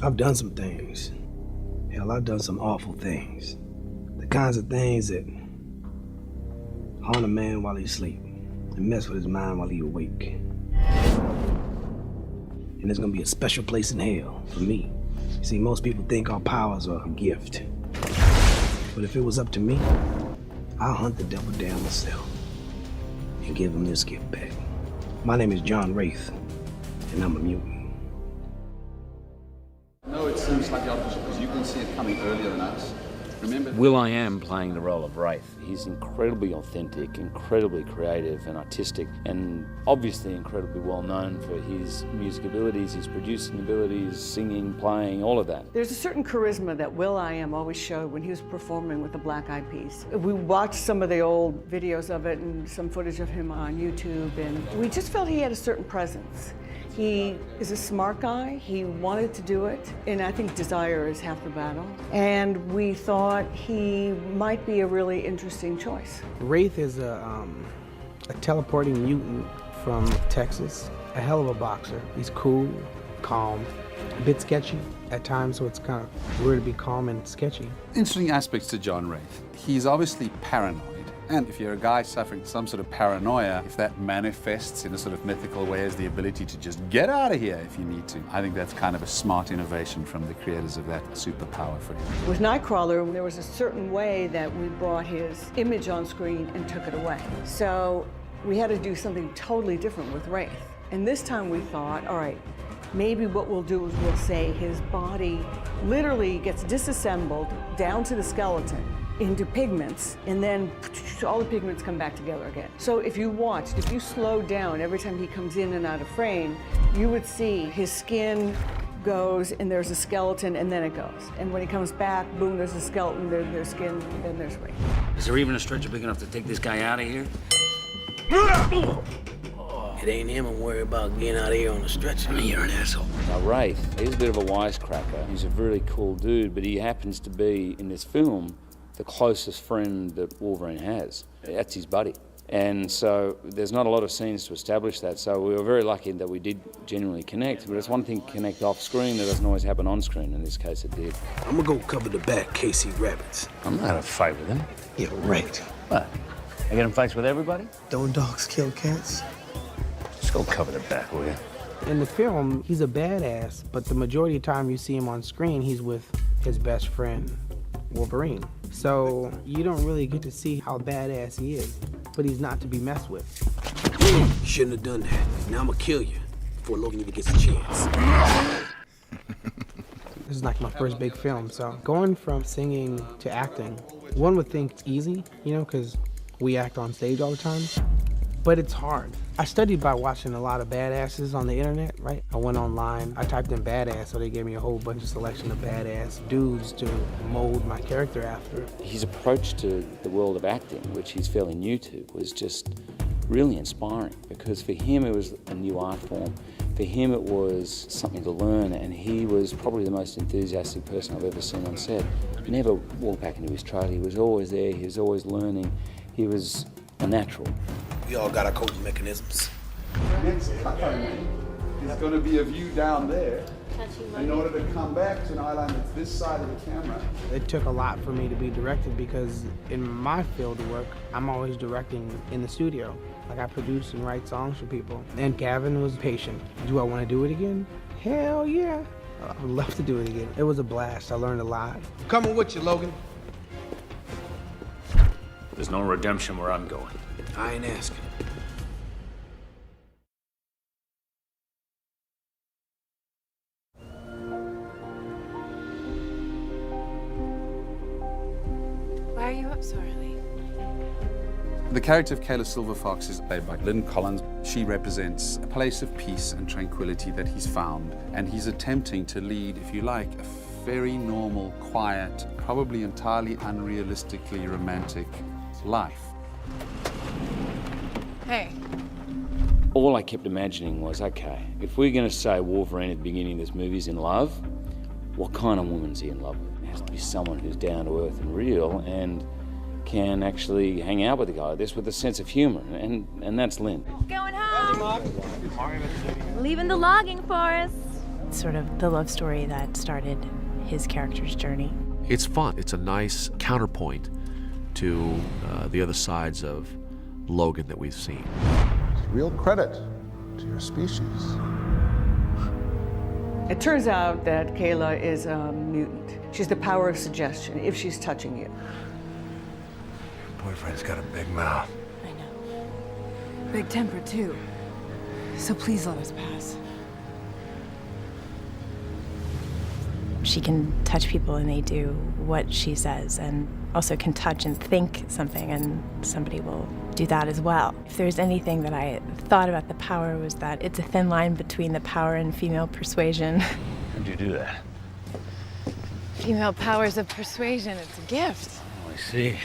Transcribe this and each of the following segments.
I've done some things. Hell, I've done some awful things. The kinds of things that harm a man while he's asleep and mess with his mind while he's awake. And there's gonna be a special place in hell for me. You see, most people think our powers are a gift. But if it was up to me, I'll hunt the devil down myself and give him this gift back. My name is John Wraith, and I'm a mutant. No, it seems like the opposite, because you can see it coming earlier than us. Remember? Will.i.am playing the role of Wraith. He's incredibly authentic, incredibly creative and artistic, and obviously incredibly well known for his music abilities, his producing abilities, singing, playing, all of that. There's a certain charisma that Will.i.am always showed when he was performing with the Black Eyed Peas. We watched some of the old videos of it and some footage of him on YouTube, and we just felt he had a certain presence. He is a smart guy, he wanted to do it, and I think desire is half the battle. And we thought he might be a really interesting choice. Wraith is a teleporting mutant from Texas, a hell of a boxer. He's cool, calm, a bit sketchy at times, so it's kind of weird to be calm and sketchy. Interesting aspects to John Wraith. He's obviously paranoid. And if you're a guy suffering some sort of paranoia, if that manifests in a sort of mythical way as the ability to just get out of here if you need to, I think that's kind of a smart innovation from the creators of that superpower for him. With Nightcrawler, there was a certain way that we brought his image on screen and took it away. So we had to do something totally different with Wraith. And this time we thought, all right, maybe what we'll do is we'll say his body literally gets disassembled down to the skeleton into pigments, and then all the pigments come back together again. So if you watched, if you slowed down every time he comes in and out of frame, you would see his skin goes and there's a skeleton and then it goes. And when he comes back, boom, there's a skeleton, there's skin, then there's Wraith. Is there even a stretcher big enough to take this guy out of here? It ain't him I'm worried about getting out of here on a stretcher. I mean, you're an asshole. Now, Wraith, he's a bit of a wisecracker. He's a really cool dude, but he happens to be, in this film, the closest friend that Wolverine has. That's his buddy. And so there's not a lot of scenes to establish that, so we were very lucky that we did genuinely connect, but it's one thing to connect off screen that doesn't always happen on screen. In this case, it did. I'm gonna go cover the back Casey rabbits. I'm not in a fight with him. Yeah, right. What? I get in fights with everybody? Don't dogs kill cats? Just go cover the back, will you? In the film, he's a badass, but the majority of the time you see him on screen, he's with his best friend, Wolverine. So you don't really get to see how badass he is, but he's not to be messed with. You shouldn't have done that. Now I'm gonna kill you before Logan even gets a chance. This is like my first big film, so going from singing to acting, one would think it's easy, you know, because we act on stage all the time, but it's hard. I studied by watching a lot of badasses on the internet, right? I went online, I typed in badass, so they gave me a whole bunch of selection of badass dudes to mold my character after. His approach to the world of acting, which he's fairly new to, was just really inspiring, because for him it was a new art form. For him it was something to learn, and he was probably the most enthusiastic person I've ever seen on set. He never walked back into his trailer. He was always there, he was always learning. He was a natural. We all got our coping mechanisms. Next cut is going to be a view down there. In order to come back to an island that's this side of the camera. It took a lot for me to be directed because in my field of work, I'm always directing in the studio. Like I produce and write songs for people. And Gavin was patient. Do I want to do it again? Hell yeah. I would love to do it again. It was a blast. I learned a lot. I'm coming with you, Logan. There's no redemption where I'm going. I ain't asking. Why are you up so early? The character of Kayla Silver Fox is played by Lynn Collins. She represents a place of peace and tranquility that he's found, and he's attempting to lead, if you like, a very normal, quiet, probably entirely unrealistically romantic life. Hey. All I kept imagining was, okay, if we're going to say Wolverine at the beginning of this movie is in love, what kind of woman's he in love with? It has to be someone who's down to earth and real and can actually hang out with a guy like this with a sense of humor, and that's Lynn. Going home. Leaving the logging forest. It's sort of the love story that started his character's journey. It's fun. It's a nice counterpoint to the other sides of Logan that we've seen. It's real credit to your species. It turns out that Kayla is a mutant. She's the power of suggestion if she's touching you. Your boyfriend's got a big mouth. I know. Big temper, too. So please let us pass. She can touch people and they do what she says, and also can touch and think something and somebody will do that as well. If there's anything that I thought about the power was that it's a thin line between the power and female persuasion. How'd you do that? Female powers of persuasion, it's a gift. Oh, I see.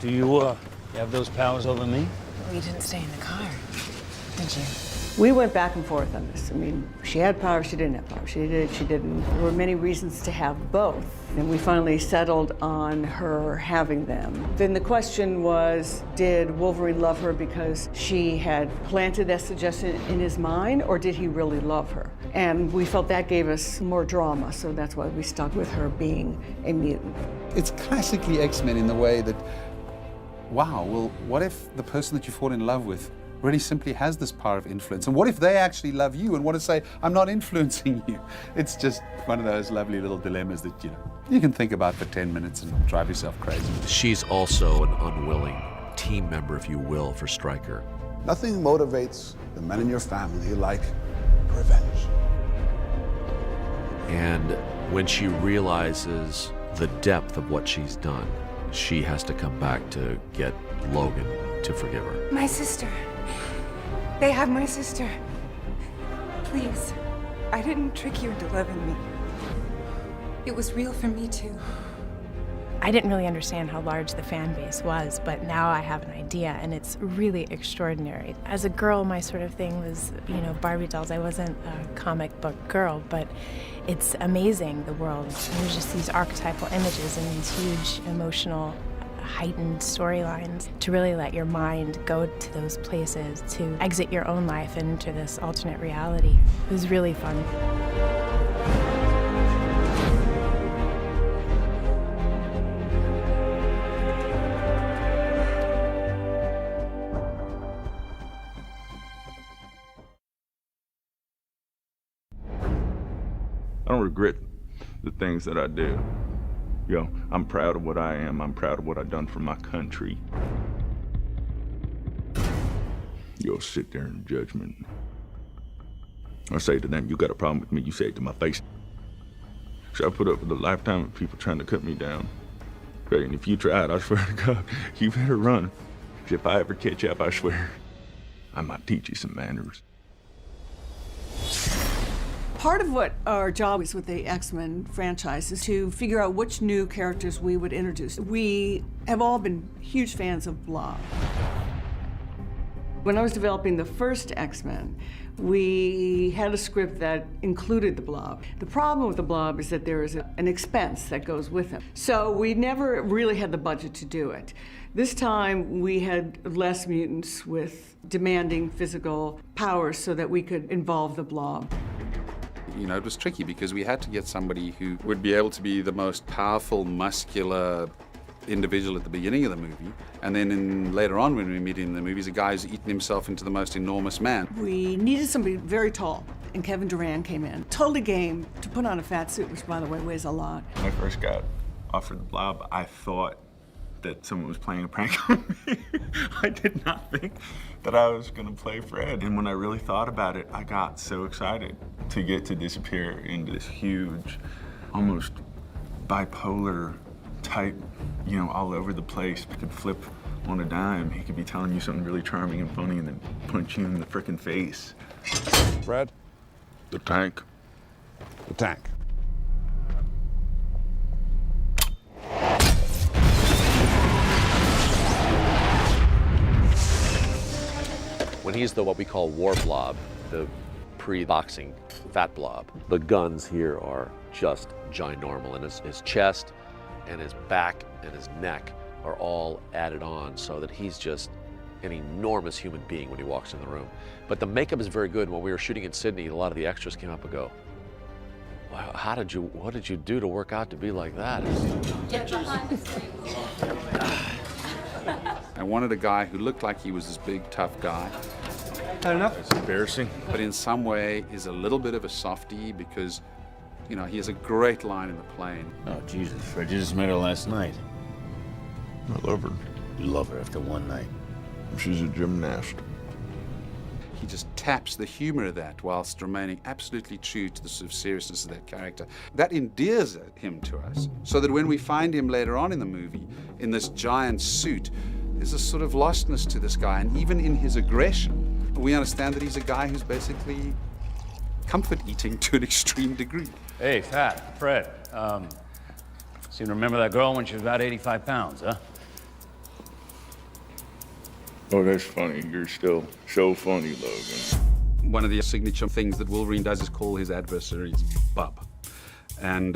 Do you have those powers over me? Well, you didn't stay in the car, did you? We went back and forth on this. I mean, she had power, she didn't have power. She did, she didn't. There were many reasons to have both. And we finally settled on her having them. Then the question was, did Wolverine love her because she had planted that suggestion in his mind, or did he really love her? And we felt that gave us more drama, so that's why we stuck with her being a mutant. It's classically X-Men in the way that, wow, well, what if the person that you fall in love with really simply has this power of influence? And what if they actually love you and want to say, I'm not influencing you? It's just one of those lovely little dilemmas that, you can think about for 10 minutes and drive yourself crazy. She's also an unwilling team member, if you will, for Stryker. Nothing motivates the men in your family like revenge. And when she realizes the depth of what she's done, she has to come back to get Logan to forgive her. My sister. They have my sister. Please. I didn't trick you into loving me. It was real for me, too. I didn't really understand how large the fan base was, but now I have an idea, and it's really extraordinary. As a girl, my sort of thing was, Barbie dolls. I wasn't a comic book girl, but it's amazing, the world. There's just these archetypal images and these huge emotional, heightened storylines to really let your mind go to those places, to exit your own life and enter this alternate reality. It was really fun. I don't regret the things that I did. I'm proud of what I am. I'm proud of what I've done for my country. You'll sit there in judgment. I say to them, you got a problem with me, you say it to my face. Should I put up with a lifetime of people trying to cut me down? Great, and if you tried, I swear to God, you better run. If I ever catch you up, I swear, I might teach you some manners. Part of what our job is with the X-Men franchise is to figure out which new characters we would introduce. We have all been huge fans of Blob. When I was developing the first X-Men, we had a script that included the Blob. The problem with the Blob is that there is an expense that goes with him. So we never really had the budget to do it. This time we had less mutants with demanding physical powers so that we could involve the Blob. It was tricky because we had to get somebody who would be able to be the most powerful, muscular individual at the beginning of the movie, and then later on when we meet him in the movies, a guy who's eaten himself into the most enormous man. We needed somebody very tall, and Kevin Durant came in. Totally game to put on a fat suit, which by the way weighs a lot. When I first got offered the Blob, I thought that someone was playing a prank on me. I did not think that I was gonna play Fred. And when I really thought about it, I got so excited to get to disappear into this huge, almost bipolar type, all over the place. He could flip on a dime. He could be telling you something really charming and funny and then punch you in the frickin' face. Fred? The tank. The tank. When he's what we call War Blob, the pre-boxing fat blob, the guns here are just ginormal, and his chest and his back and his neck are all added on so that he's just an enormous human being when he walks in the room. But the makeup is very good. When we were shooting in Sydney, a lot of the extras came up and go, What did you do to work out to be like that? I wanted a guy who looked like he was this big, tough guy. Had enough? It's embarrassing. But in some way is a little bit of a softie because, you know, he has a great line in the plane. Oh, Jesus, Fred, you just met her last night. I love her. You love her after one night. She's a gymnast. He just taps the humor of that whilst remaining absolutely true to the sort of seriousness of that character. That endears him to us, so that when we find him later on in the movie, in this giant suit, there's a sort of lostness to this guy, and even in his aggression, we understand that he's a guy who's basically comfort eating to an extreme degree. Hey, Fat, Fred, seem to remember that girl when she was about 85 pounds, huh? Oh, that's funny. You're still so funny, Logan. One of the signature things that Wolverine does is call his adversaries Bub. And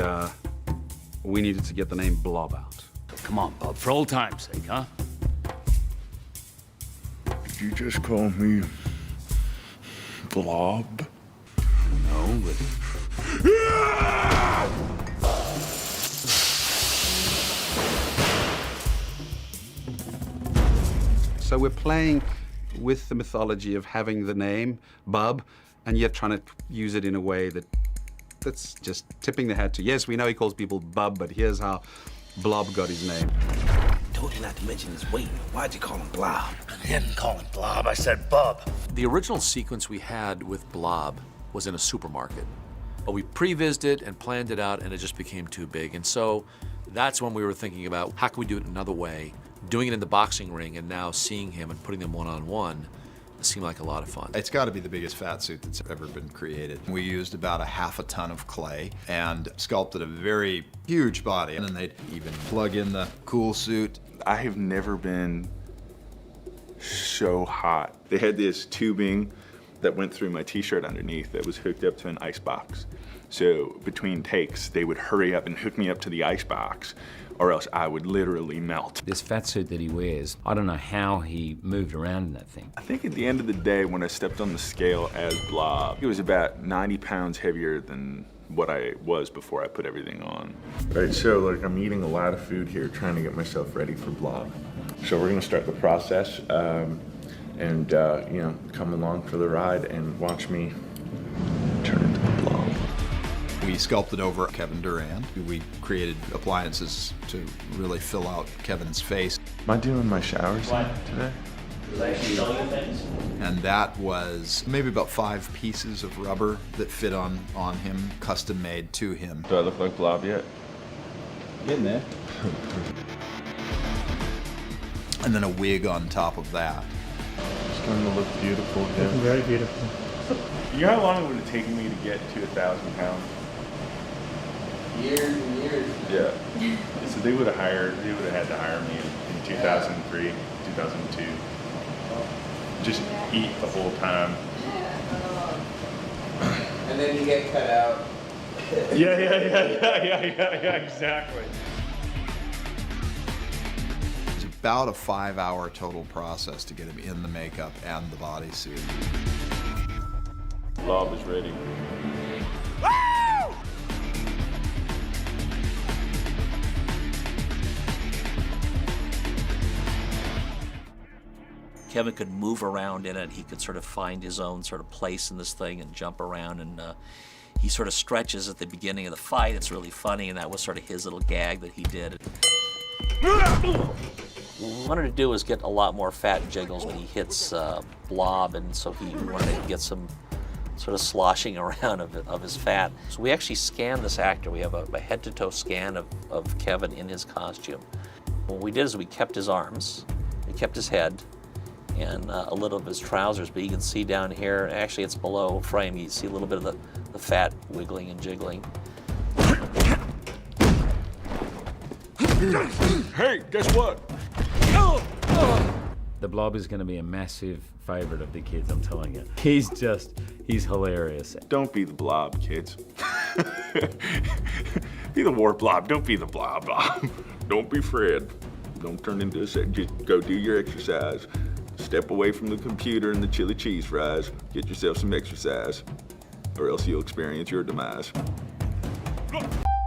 we needed to get the name Blob out. Come on, Bub, for old time's sake, huh? Did you just call me Blob? No, but... So we're playing with the mythology of having the name Bub, and yet trying to use it in a way that's just tipping the hat to, yes, we know he calls people Bub, but here's how Blob got his name. Told you not to mention his weight. Why'd you call him Blob? I didn't call him Blob, I said Bub. The original sequence we had with Blob was in a supermarket. But we pre-vised and planned it out, and it just became too big. And so that's when we were thinking about how can we do it another way. Doing it in the boxing ring and now seeing him and putting them one-on-one seemed like a lot of fun. It's got to be the biggest fat suit that's ever been created. We used about 1/2 ton of clay and sculpted a very huge body, and then they'd even plug in the cool suit. I have never been so hot. They had this tubing that went through my t-shirt underneath that was hooked up to an ice box. So between takes, they would hurry up and hook me up to the ice box, or else I would literally melt. This fat suit that he wears, I don't know how he moved around in that thing. I think at the end of the day, when I stepped on the scale as Blob, it was about 90 pounds heavier than what I was before I put everything on. Right, so like I'm eating a lot of food here, trying to get myself ready for Blob. So we're gonna start the process, and you know, come along for the ride and watch me turn into the Blob. We sculpted over Kevin Durant. We created appliances to really fill out Kevin's face. Am I doing my showers today? And that was maybe about 5 pieces of rubber that fit on him, custom made to him. Do I look like Blob yet? Getting there. And then a wig on top of that. It's going to look beautiful, Tim. Very beautiful. You know how long it would have taken me to get to 1,000 pounds? Years and years. Yeah. So they would have had to hire me in 2003, 2002. Just eat the whole time. And then you get cut out. Yeah, exactly. It's about a 5-hour total process to get him in the makeup and the bodysuit. Blob is ready. Kevin could move around in it. He could sort of find his own sort of place in this thing and jump around. And he sort of stretches at the beginning of the fight. It's really funny, and that was sort of his little gag that he did. What we wanted to do was get a lot more fat jiggles when he hits Blob, and so we wanted to get some sort of sloshing around of his fat. So we actually scanned this actor. We have a head-to-toe scan of Kevin in his costume. What we did is we kept his arms, we kept his head, and a little of his trousers, but you can see down here, actually it's below frame, you see a little bit of the fat wiggling and jiggling. Hey, guess what? The Blob is going to be a massive favorite of the kids, I'm telling you. He's hilarious. Don't be the Blob, kids. Be the War Blob, don't be the Blob. Don't be Fred. Don't turn into a set. Just go do your exercise. Step away from the computer and the chili cheese fries. Get yourself some exercise, or else you'll experience your demise. Blob!